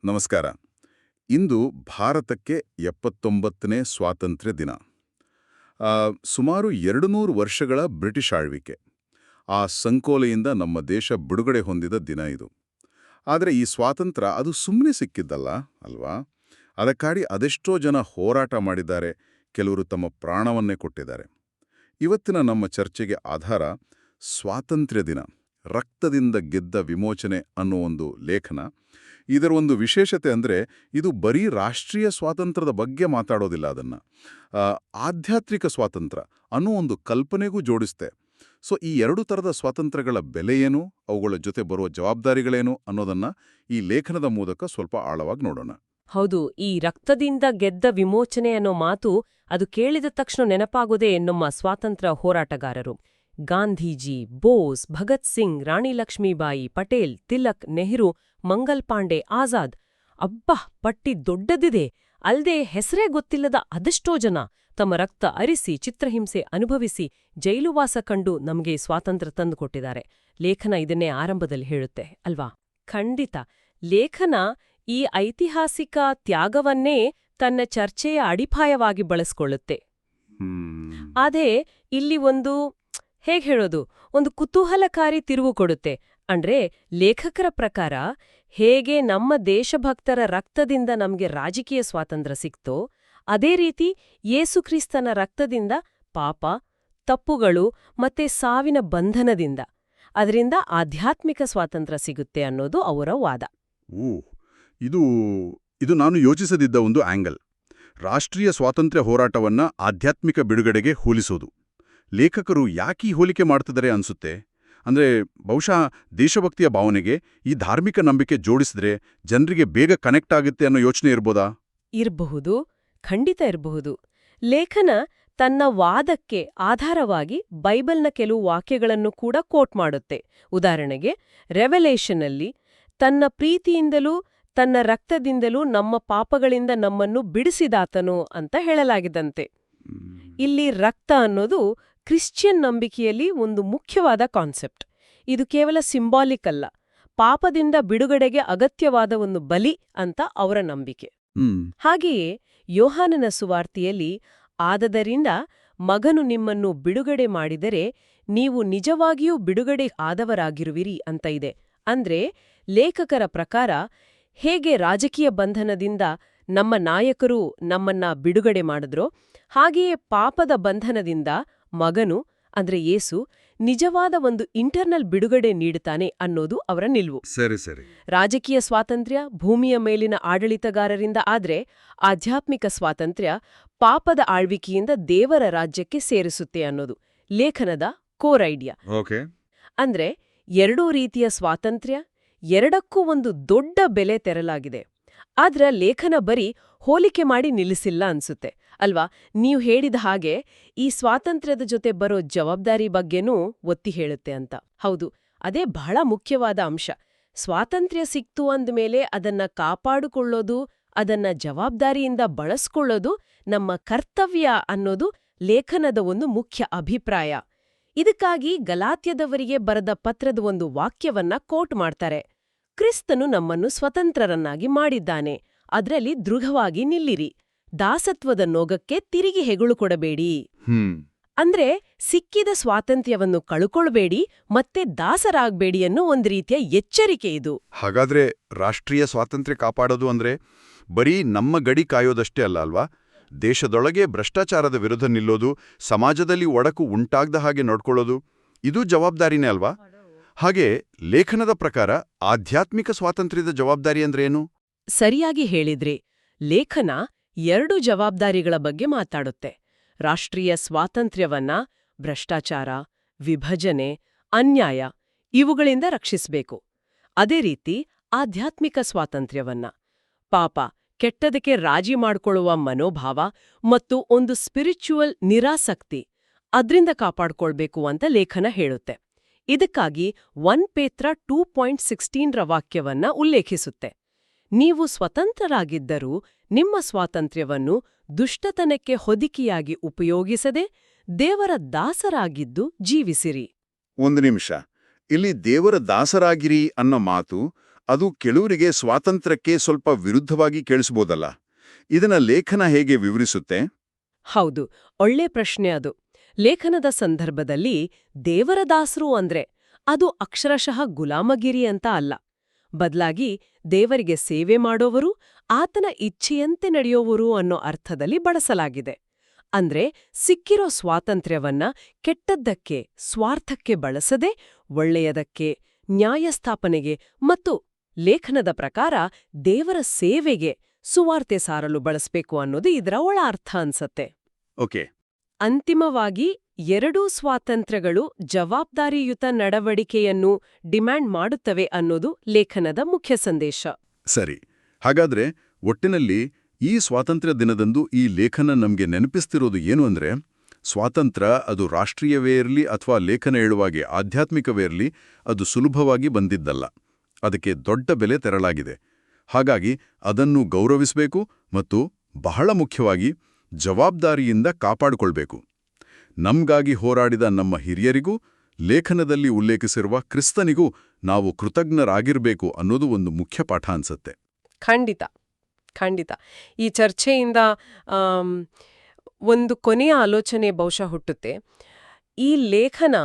ನಮಸ್ಕಾರ. ಇಂದು ಭಾರತಕ್ಕೆ 79ನೇ ಸ್ವಾತಂತ್ರ್ಯ ದಿನ. ಸುಮಾರು 200 ವರ್ಷಗಳ ಬ್ರಿಟಿಷ್ ಆಳ್ವಿಕೆ. ಆ ಸಂಕೋಲೆಯಿಂದ ನಮ್ಮ ದೇಶ ಬಿಡುಗಡೆ ಹೊಂದಿದ ದಿನ ಇದು. ಆದರೆ ಈ ಸ್ವಾತಂತ್ರ್ಯ ಅದು ಸುಮ್ಮನೆ ಸಿಕ್ಕಿದ್ದಲ್ಲ ಅಲ್ವಾ? ಅದಕ್ಕಾಗಿ ಅದೆಷ್ಟೋ ಜನ ಹೋರಾಟ ಮಾಡಿದ್ದಾರೆ, ಕೆಲವರು ತಮ್ಮ ಪ್ರಾಣವನ್ನೇ ಕೊಟ್ಟಿದ್ದಾರೆ. ಇವತ್ತಿನ ನಮ್ಮ ಚರ್ಚೆಗೆ ಆಧಾರ ಸ್ವಾತಂತ್ರ್ಯ ದಿನ, ರಕ್ತದಿಂದ ಗೆದ್ದ ವಿಮೋಚನೆ ಅನ್ನೋ ಒಂದು ಲೇಖನ. ಇದರ ಒಂದು ವಿಶೇಷತೆ ಅಂದರೆ ಇದು ಬರೀ ರಾಷ್ಟ್ರೀಯ ಸ್ವಾತಂತ್ರ್ಯದ ಬಗ್ಗೆ ಮಾತಾಡೋದಿಲ್ಲ, ಅದನ್ನು ಆಧ್ಯಾತ್ಮಿಕ ಸ್ವಾತಂತ್ರ್ಯ ಅನ್ನೋ ಒಂದು ಕಲ್ಪನೆಗೂ ಜೋಡಿಸ್ತೆ. ಸೊ ಈ ಎರಡು ಥರದ ಸ್ವಾತಂತ್ರ್ಯಗಳ ಬೆಲೆ ಏನು, ಅವುಗಳ ಜೊತೆ ಬರುವ ಜವಾಬ್ದಾರಿಗಳೇನು ಅನ್ನೋದನ್ನ ಈ ಲೇಖನದ ಮೂಲಕ ಸ್ವಲ್ಪ ಆಳವಾಗಿ ನೋಡೋಣ. ಹೌದು, ಈ ರಕ್ತದಿಂದ ಗೆದ್ದ ವಿಮೋಚನೆ ಅನ್ನೋ ಮಾತು ಅದು ಕೇಳಿದ ತಕ್ಷಣ ನೆನಪಾಗೋದೇ ನಮ್ಮ ಸ್ವಾತಂತ್ರ್ಯ ಹೋರಾಟಗಾರರು. ಗಾಂಧೀಜಿ, ಬೋಸ್, ಭಗತ್ ಸಿಂಗ್, ರಾಣಿ ಲಕ್ಷ್ಮೀಬಾಯಿ, ಪಟೇಲ್, ತಿಲಕ್, ನೆಹರು, ಮಂಗಲ್ ಪಾಂಡೆ, ಆಜಾದ್. ಅಬ್ಬಾ, ಪಟ್ಟಿ ದೊಡ್ಡದಿದೆ. ಅಲ್ದೇ ಹೆಸರೇ ಗೊತ್ತಿಲ್ಲದ ಅದೆಷ್ಟೋ ಜನ ತಮ್ಮ ರಕ್ತ ಅರಿಸಿ, ಚಿತ್ರಹಿಂಸೆ ಅನುಭವಿಸಿ, ಜೈಲುವಾಸ ಕಂಡು ನಮಗೆ ಸ್ವಾತಂತ್ರ್ಯ ತಂದುಕೊಟ್ಟಿದ್ದಾರೆ. ಲೇಖನ ಇದನ್ನೇ ಆರಂಭದಲ್ಲಿ ಹೇಳುತ್ತೆ ಅಲ್ವಾ? ಖಂಡಿತ. ಲೇಖನ ಈ ಐತಿಹಾಸಿಕ ತ್ಯಾಗವನ್ನೇ ತನ್ನ ಚರ್ಚೆಯ ಅಡಿಪಾಯವಾಗಿ ಬಳಸ್ಕೊಳ್ಳುತ್ತೆ. ಅದೇ ಇಲ್ಲಿ ಹೇಗ್ ಹೇಳೋದು, ಒಂದು ಕುತೂಹಲಕಾರಿ ತಿರುವು ಕೊಡುತ್ತೆ. ಅಂದ್ರೆ ಲೇಖಕರ ಪ್ರಕಾರ ಹೇಗೆ ನಮ್ಮ ದೇಶಭಕ್ತರ ರಕ್ತದಿಂದ ನಮ್ಗೆ ರಾಜಕೀಯ ಸ್ವಾತಂತ್ರ್ಯ ಸಿಕ್ತೋ, ಅದೇ ರೀತಿ ಯೇಸುಕ್ರಿಸ್ತನ ರಕ್ತದಿಂದ ಪಾಪ, ತಪ್ಪುಗಳು ಮತ್ತೆ ಸಾವಿನ ಬಂಧನದಿಂದ ಅದರಿಂದ ಆಧ್ಯಾತ್ಮಿಕ ಸ್ವಾತಂತ್ರ್ಯ ಸಿಗುತ್ತೆ ಅನ್ನೋದು ಅವರ ವಾದ. ಇದು ನಾನು ಯೋಚಿಸದಿದ್ದ ಒಂದು ಆಂಗಲ್. ರಾಷ್ಟ್ರೀಯ ಸ್ವಾತಂತ್ರ್ಯ ಹೋರಾಟವನ್ನ ಆಧ್ಯಾತ್ಮಿಕ ಬಿಡುಗಡೆಗೆ ಹೋಲಿಸೋದು. ಲೇಖಕರು ಯಾಕೀ ಹೋಲಿಕೆ ಮಾಡ್ತಿದ್ದಾರೆ ಅನ್ಸುತ್ತೆ? ಅಂದ್ರೆ ಬಹುಶಃ ದೇಶಭಕ್ತಿಯ ಭಾವನೆಗೆ ಈ ಧಾರ್ಮಿಕ ನಂಬಿಕೆ ಜೋಡಿಸಿದ್ರೆ ಜನರಿಗೆ ಬೇಗ ಕನೆಕ್ಟ್ ಆಗುತ್ತೆ ಅನ್ನೋ ಯೋಚನೆ ಇರ್ಬೋದಾ? ಇರಬಹುದು, ಖಂಡಿತ ಇರಬಹುದು. ಲೇಖನ ತನ್ನ ವಾದಕ್ಕೆ ಆಧಾರವಾಗಿ ಬೈಬಲ್ನ ಕೆಲವು ವಾಕ್ಯಗಳನ್ನು ಕೂಡ ಕೋಟ್ ಮಾಡುತ್ತೆ. ಉದಾಹರಣೆಗೆ, ರೆವೆಲೇಷನ್ನಲ್ಲಿ ತನ್ನ ಪ್ರೀತಿಯಿಂದಲೂ ತನ್ನ ರಕ್ತದಿಂದಲೂ ನಮ್ಮ ಪಾಪಗಳಿಂದ ನಮ್ಮನ್ನು ಬಿಡಿಸಿದಾತನು ಅಂತ ಹೇಳಲಾಗಿದಂತೆ. ಇಲ್ಲಿ ರಕ್ತ ಅನ್ನೋದು ಕ್ರಿಶ್ಚಿಯನ್ ನಂಬಿಕೆಯಲ್ಲಿ ಒಂದು ಮುಖ್ಯವಾದ ಕಾನ್ಸೆಪ್ಟ್. ಇದು ಕೇವಲ ಸಿಂಬಾಲಿಕ್ ಅಲ್ಲ, ಪಾಪದಿಂದ ಬಿಡುಗಡೆಗೆ ಅಗತ್ಯವಾದ ಒಂದು ಬಲಿ ಅಂತ ಅವರ ನಂಬಿಕೆ. ಹಾಗೆಯೇ ಯೋಹಾನನ ಸುವಾರ್ತೆಯಲ್ಲಿ ಆದದರಿಂದ ಮಗನು ನಿಮ್ಮನ್ನು ಬಿಡುಗಡೆ ಮಾಡಿದರೆ ನೀವು ನಿಜವಾಗಿಯೂ ಬಿಡುಗಡೆ ಆದವರಾಗಿರುವಿರಿ ಅಂತ ಇದೆ. ಅಂದ್ರೆ ಲೇಖಕರ ಪ್ರಕಾರ ಹೇಗೆ ರಾಜಕೀಯ ಬಂಧನದಿಂದ ನಮ್ಮ ನಾಯಕರು ನಮ್ಮನ್ನ ಬಿಡುಗಡೆ ಮಾಡಿದ್ರೋ, ಹಾಗೆಯೇ ಪಾಪದ ಬಂಧನದಿಂದ ಮಗನು ಅಂದ್ರೆ ಯೇಸು ನಿಜವಾದ ಒಂದು ಇಂಟರ್ನಲ್ ಬಿಡುಗಡೆ ನೀಡುತ್ತಾನೆ ಅನ್ನೋದು ಅವರ ನಿಲುವು. ಸರಿ. ರಾಜಕೀಯ ಸ್ವಾತಂತ್ರ್ಯ ಭೂಮಿಯ ಮೇಲಿನ ಆಡಳಿತಗಾರರಿಂದ ಆದ್ರೆ, ಆಧ್ಯಾತ್ಮಿಕ ಸ್ವಾತಂತ್ರ್ಯ ಪಾಪದ ಆಳ್ವಿಕೆಯಿಂದ ದೇವರ ರಾಜ್ಯಕ್ಕೆ ಸೇರಿಸುತ್ತೆ ಅನ್ನೋದು ಲೇಖನದ ಕೋರ್ ಐಡಿಯಾ. ಅಂದ್ರೆ ಎರಡೂ ರೀತಿಯ ಸ್ವಾತಂತ್ರ್ಯ, ಎರಡಕ್ಕೂ ಒಂದು ದೊಡ್ಡ ಬೆಲೆ ತೆರಲಾಗಿದೆ. ಆದ್ರ ಲೇಖನ ಬರೀ ಹೋಲಿಕೆ ಮಾಡಿ ನಿಲ್ಲಿಸಿಲ್ಲ ಅನ್ಸುತ್ತೆ ಅಲ್ವಾ? ನೀವು ಹೇಳಿದ ಹಾಗೆ ಈ ಸ್ವಾತಂತ್ರ್ಯದ ಜೊತೆ ಬರೋ ಜವಾಬ್ದಾರಿ ಬಗ್ಗೆನೂ ಒತ್ತಿ ಹೇಳುತ್ತೆ ಅಂತ. ಹೌದು, ಅದೇ ಬಹಳ ಮುಖ್ಯವಾದ ಅಂಶ. ಸ್ವಾತಂತ್ರ್ಯ ಸಿಕ್ತು ಅಂದ್ಮೇಲೆ ಅದನ್ನ ಕಾಪಾಡಿಕೊಳ್ಳೋದು, ಅದನ್ನ ಜವಾಬ್ದಾರಿಯಿಂದ ಬಳಸ್ಕೊಳ್ಳೋದು ನಮ್ಮ ಕರ್ತವ್ಯ ಅನ್ನೋದು ಲೇಖನದ ಒಂದು ಮುಖ್ಯ ಅಭಿಪ್ರಾಯ. ಇದಕ್ಕಾಗಿ ಗಲಾತ್ಯದವರಿಗೆ ಬರೆದ ಪತ್ರದ ಒಂದು ವಾಕ್ಯವನ್ನ ಕೋಟ್ ಮಾಡ್ತಾರೆ. ಕ್ರಿಸ್ತನು ನಮ್ಮನ್ನು ಸ್ವತಂತ್ರರನ್ನಾಗಿ ಮಾಡಿದ್ದಾನೆ, ಅದ್ರಲ್ಲಿ ದೃಢವಾಗಿ ನಿಲ್ಲಿರಿ. ದಾಸತ್ವದ ನೋಗಕ್ಕೆ ತಿರುಗಿ ಹೆಗಲು ಕೊಡಬೇಡಿ. ಅಂದ್ರೆ ಸಿಕ್ಕಿದ ಸ್ವಾತಂತ್ರ್ಯವನ್ನು ಕಳ್ಕೊಳ್ಬೇಡಿ ಮತ್ತೆ ದಾಸರಾಗ್ಬೇಡಿ ಅನ್ನೋ ಒಂದು ರೀತಿಯ ಎಚ್ಚರಿಕೆ ಇದು. ಹಾಗಾದ್ರೆ ರಾಷ್ಟ್ರೀಯ ಸ್ವಾತಂತ್ರ್ಯ ಕಾಪಾಡೋದು ಅಂದ್ರೆ ಬರೀ ನಮ್ಮ ಗಡಿ ಕಾಯೋದಷ್ಟೇ ಅಲ್ಲ ಅಲ್ವಾ? ದೇಶದೊಳಗೆ ಭ್ರಷ್ಟಾಚಾರದ ವಿರುದ್ಧ ನಿಲ್ಲೋದು, ಸಮಾಜದಲ್ಲಿ ಒಡಕು ಉಂಟಾಗದ ಹಾಗೆ ನೋಡ್ಕೊಳ್ಳೋದು, ಇದು ಜವಾಬ್ದಾರಿನೇ ಅಲ್ವಾ? ಹಾಗೆ ಲೇಖನದ ಪ್ರಕಾರ ಆಧ್ಯಾತ್ಮಿಕ ಸ್ವಾತಂತ್ರ್ಯದ ಜವಾಬ್ದಾರಿ ಅಂದ್ರೇನು? ಸರಿಯಾಗಿ ಹೇಳಿದ್ರಿ. ಲೇಖನ ಎರಡು ಜವಾಬ್ದಾರಿಗಳ ಬಗ್ಗೆ ಮಾತಾಡುತ್ತೆ. ರಾಷ್ಟ್ರೀಯ ಸ್ವಾತಂತ್ರ್ಯವನ್ನ ಭ್ರಷ್ಟಾಚಾರ, ವಿಭಜನೆ, ಅನ್ಯಾಯ ಇವುಗಳಿಂದ ರಕ್ಷಿಸಬೇಕು. ಅದೇ ರೀತಿ ಆಧ್ಯಾತ್ಮಿಕ ಸ್ವಾತಂತ್ರ್ಯವನ್ನ ಪಾಪ, ಕೆಟ್ಟದಕ್ಕೆ ರಾಜಿ ಮಾಡ್ಕೊಳ್ಳುವ ಮನೋಭಾವ ಮತ್ತು ಒಂದು ಸ್ಪಿರಿಚುವಲ್ ನಿರಾಸಕ್ತಿ ಅದ್ರಿಂದ ಕಾಪಾಡ್ಕೊಳ್ಬೇಕು ಅಂತ ಲೇಖನ ಹೇಳುತ್ತೆ. ಇದಕ್ಕಾಗಿ 1 ಪೇತ್ರ 2:16 ವಾಕ್ಯವನ್ನ ಉಲ್ಲೇಖಿಸುತ್ತೆ. ನೀವು ಸ್ವತಂತ್ರರಾಗಿದ್ದರೂ ನಿಮ್ಮ ಸ್ವಾತಂತ್ರ್ಯವನ್ನು ದುಷ್ಟತನಕ್ಕೆ ಹೊದಿಕೆಯಾಗಿ ಉಪಯೋಗಿಸದೆ ದೇವರ ದಾಸರಾಗಿದ್ದು ಜೀವಿಸಿರಿ. ಒಂದು ನಿಮಿಷ, ಇಲ್ಲಿ ದೇವರ ದಾಸರಾಗಿರಿ ಅನ್ನೋ ಮಾತು ಅದು ಕೆಲವರಿಗೆ ಸ್ವಾತಂತ್ರ್ಯಕ್ಕೆ ಸ್ವಲ್ಪ ವಿರುದ್ಧವಾಗಿ ಕೇಳಿಸಬಹುದಲ್ಲ. ಇದನ್ನ ಲೇಖನ ಹೇಗೆ ವಿವರಿಸುತ್ತೆ? ಹೌದು, ಒಳ್ಳೆ ಪ್ರಶ್ನೆ ಅದು. ಲೇಖನದ ಸಂದರ್ಭದಲ್ಲಿ ದೇವರ ದಾಸರು ಅಂದ್ರೆ ಅದು ಅಕ್ಷರಶಃ ಗುಲಾಮಗಿರಿ ಅಂತ ಅಲ್ಲ. ಬದಲಾಗಿ ದೇವರಿಗೆ ಸೇವೆ ಮಾಡೋವರು, ಆತನ ಇಚ್ಛೆಯಂತೆ ನಡೆಯೋವರು ಅನ್ನೋ ಅರ್ಥದಲ್ಲಿ ಬಳಸಲಾಗಿದೆ. ಅಂದ್ರೆ ಸಿಕ್ಕಿರೋ ಸ್ವಾತಂತ್ರ್ಯವನ್ನ ಕೆಟ್ಟದ್ದಕ್ಕೆ, ಸ್ವಾರ್ಥಕ್ಕೆ ಬಳಸದೆ ಒಳ್ಳೆಯದಕ್ಕೆ, ನ್ಯಾಯಸ್ಥಾಪನೆಗೆ ಮತ್ತು ಲೇಖನದ ಪ್ರಕಾರ ದೇವರ ಸೇವೆಗೆ, ಸುವಾರ್ತೆ ಸಾರಲು ಬಳಸ್ಬೇಕು ಅನ್ನೋದು ಇದರ ಒಳ ಅರ್ಥ ಅನ್ಸತ್ತೆ. ಓಕೆ. ಅಂತಿಮವಾಗಿ ಎರಡೂ ಸ್ವಾತಂತ್ರ್ಯಗಳು ಜವಾಬ್ದಾರಿಯುತ ನಡವಳಿಕೆಯನ್ನು ಡಿಮ್ಯಾಂಡ್ ಮಾಡುತ್ತವೆ ಅನ್ನೋದು ಲೇಖನದ ಮುಖ್ಯ ಸಂದೇಶ. ಸರಿ. ಹಾಗಾದ್ರೆ ಒಟ್ಟಿನಲ್ಲಿ ಈ ಸ್ವಾತಂತ್ರ್ಯ ದಿನದಂದು ಈ ಲೇಖನ ನಮ್ಗೆ ನೆನಪಿಸ್ತಿರೋದು ಏನು ಅಂದ್ರೆ, ಸ್ವಾತಂತ್ರ್ಯ ಅದು ರಾಷ್ಟ್ರೀಯವೇ ಇರಲಿ ಅಥವಾ ಲೇಖನ ಹೇಳುವಾಗೆ ಆಧ್ಯಾತ್ಮಿಕವೇ ಇರಲಿ, ಅದು ಸುಲಭವಾಗಿ ಬಂದಿದ್ದಲ್ಲ. ಅದಕ್ಕೆ ದೊಡ್ಡ ಬೆಲೆ ತೆರಳಾಗಿದೆ. ಹಾಗಾಗಿ ಅದನ್ನು ಗೌರವಿಸಬೇಕು ಮತ್ತು ಬಹಳ ಮುಖ್ಯವಾಗಿ ಜವಾಬ್ದಾರಿಯಿಂದ ಕಾಪಾಡಿಕೊಳ್ಬೇಕು. ನಮ್ಗಾಗಿ ಹೋರಾಡಿದ ನಮ್ಮ ಹಿರಿಯರಿಗೂ, ಲೇಖನದಲ್ಲಿ ಉಲ್ಲೇಖಿಸಿರುವ ಕ್ರಿಸ್ತನಿಗೂ ನಾವು ಕೃತಜ್ಞರಾಗಿರ್ಬೇಕು ಅನ್ನೋದು ಒಂದು ಮುಖ್ಯ ಪಾಠ ಅನ್ಸತ್ತೆ. ಖಂಡಿತ ಖಂಡಿತ. ಈ ಚರ್ಚೆಯಿಂದ ಒಂದು ಕೊನೆಯ ಆಲೋಚನೆ ಬಹುಶಃ ಹುಟ್ಟುತ್ತೆ. ಈ ಲೇಖನ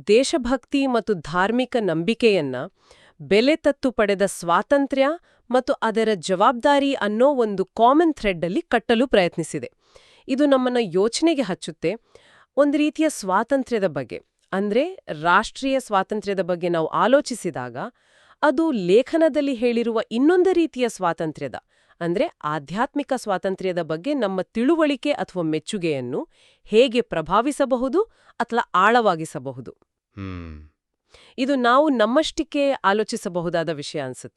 ದೇಶಭಕ್ತಿ ಮತ್ತು ಧಾರ್ಮಿಕ ನಂಬಿಕೆಯನ್ನ ಬೆಲೆ ತತ್ತು ಪಡೆದ ಸ್ವಾತಂತ್ರ್ಯ ಮತ್ತು ಅದರ ಜವಾಬ್ದಾರಿ ಅನ್ನೋ ಒಂದು ಕಾಮನ್ ಥ್ರೆಡ್ ಅಲ್ಲಿ ಕಟ್ಟಲು ಪ್ರಯತ್ನಿಸಿದೆ. ಇದು ನಮ್ಮನ್ನ ಯೋಚನೆಗೆ ಹಚ್ಚುತ್ತೆ. ಒಂದು ರೀತಿಯ ಸ್ವಾತಂತ್ರ್ಯದ ಬಗ್ಗೆ, ಅಂದ್ರೆ ರಾಷ್ಟ್ರೀಯ ಸ್ವಾತಂತ್ರ್ಯದ ಬಗ್ಗೆ ನಾವು ಆಲೋಚಿಸಿದಾಗ ಅದು ಲೇಖನದಲ್ಲಿ ಹೇಳಿರುವ ಇನ್ನೊಂದು ರೀತಿಯ ಸ್ವಾತಂತ್ರ್ಯದ, ಅಂದ್ರೆ ಆಧ್ಯಾತ್ಮಿಕ ಸ್ವಾತಂತ್ರ್ಯದ ಬಗ್ಗೆ ನಮ್ಮ ತಿಳುವಳಿಕೆ ಅಥವಾ ಮೆಚ್ಚುಗೆಯನ್ನು ಹೇಗೆ ಪ್ರಭಾವಿಸಬಹುದು ಅಥವಾ ಆಳವಾಗಿಸಬಹುದು. ಇದು ನಾವು ನಮ್ಮಷ್ಟಕ್ಕೆ ಆಲೋಚಿಸಬಹುದಾದ ವಿಷಯ ಅನ್ಸುತ್ತೆ.